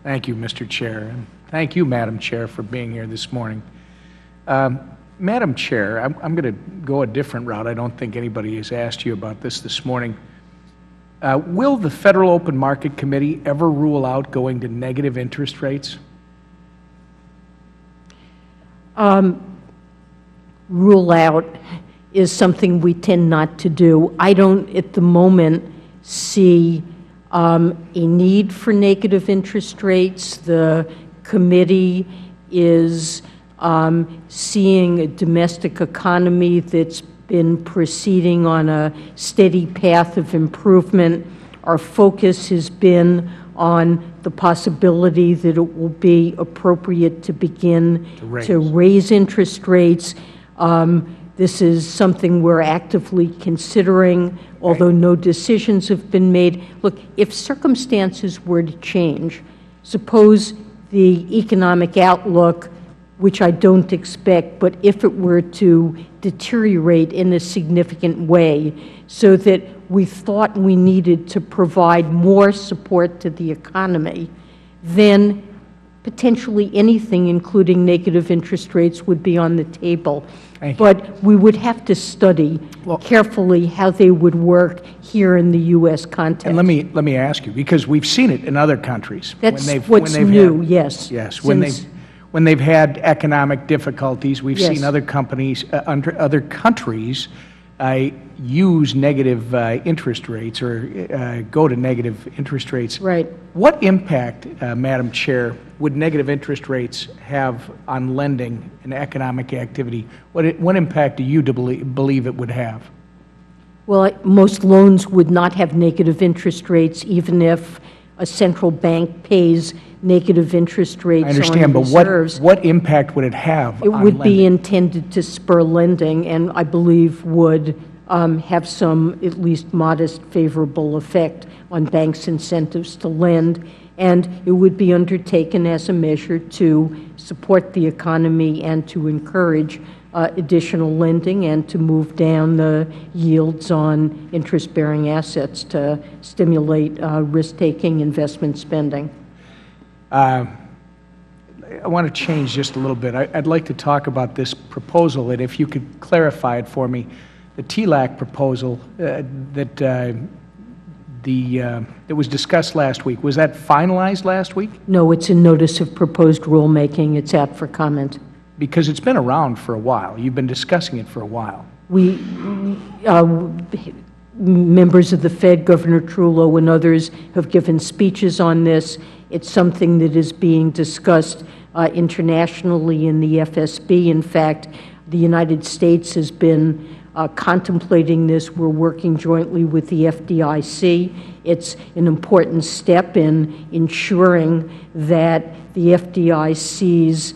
Thank you, Mr. Chair. And thank you, Madam Chair, for being here this morning. Madam Chair, I'm going to go a different route. I don't think anybody has asked you about this morning. Will the Federal Open Market Committee ever rule out going to negative interest rates? Rule out is something we tend not to do. I don't, at the moment, see a need for negative interest rates. The committee is seeing a domestic economy that's been proceeding on a steady path of improvement. Our focus has been on the possibility that it will be appropriate to begin to raise interest rates. This is something we're actively considering, although no decisions have been made. Look, if circumstances were to change, suppose the economic outlook, which I don't expect, but if it were to deteriorate in a significant way so that we thought we needed to provide more support to the economy, then potentially anything, including negative interest rates, would be on the table. But we would have to study carefully how they would work here in the U.S. context. And let me ask you, because we've seen it in other countries. That's what's new, yes. Yes, when they've had economic difficulties, we've seen other countries use negative interest rates or go to negative interest rates. Right. What impact, Madam Chair, would negative interest rates have on lending and economic activity? What impact do you believe it would have? Well, most loans would not have negative interest rates, even if a central bank pays negative interest rates on reserves. I understand, but what impact would it have on lending? It would be intended to spur lending, and I believe would have some at least modest favorable effect on banks' incentives to lend, and it would be undertaken as a measure to support the economy and to encourage additional lending and to move down the yields on interest-bearing assets to stimulate risk-taking investment spending. I want to change just a little bit. I'd like to talk about this proposal, and if you could clarify it for me. The TLAC proposal that was discussed last week, was that finalized last week? No, it's a notice of proposed rulemaking. It's out for comment. Because it's been around for a while. You've been discussing it for a while. Members of the Fed, Governor Trullo and others have given speeches on this. It's something that is being discussed internationally in the FSB. In fact, the United States has been contemplating this. We're working jointly with the FDIC. It's an important step in ensuring that the FDIC's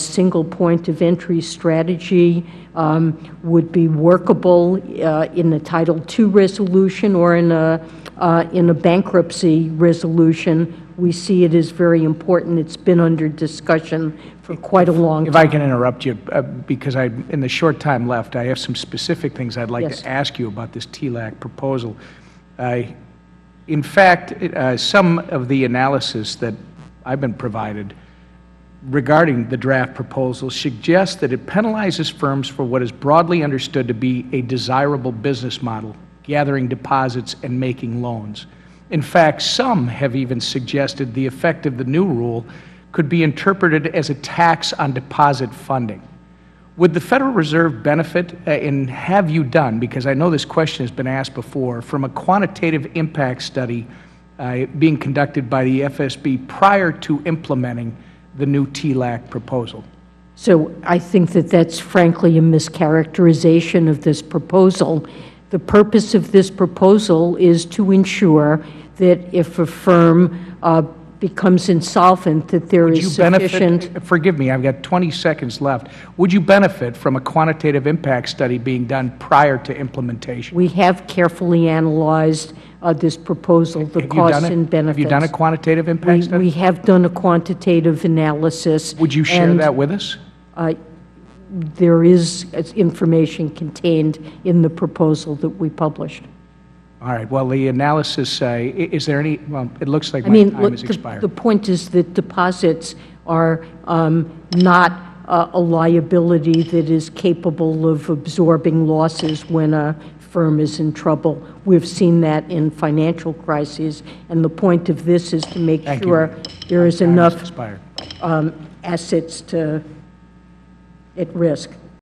single point of entry strategy would be workable in a Title II resolution or in a bankruptcy resolution. We see it as very important. It's been under discussion for quite a long time. If I can interrupt you, because in the short time left, I have some specific things I'd like to ask you about this TLAC proposal. In fact, some of the analysis that I've been provided regarding the draft proposal suggests that it penalizes firms for what is broadly understood to be a desirable business model, gathering deposits and making loans. In fact, some have even suggested the effect of the new rule could be interpreted as a tax on deposit funding. Would the Federal Reserve benefit, and have you done, because I know this question has been asked before, from a quantitative impact study being conducted by the FSB prior to implementing the new TLAC proposal? So I think that that's frankly a mischaracterization of this proposal. The purpose of this proposal is to ensure that if a firm becomes insolvent, that there is sufficient— Forgive me, I've got 20 seconds left. Would you benefit from a quantitative impact study being done prior to implementation? We have carefully analyzed this proposal, the costs and benefits. Have you done a quantitative impact study? We have done a quantitative analysis. Would you share that with us? There is information contained in the proposal that we published. All right, well, the analysis, is there any, well, it looks like I my mean, time look, has expired. the point is that deposits are not a liability that is capable of absorbing losses when a firm is in trouble. We've seen that in financial crises, and the point of this is to make Thank you. sure there is Time has enough expired. assets to, at risk.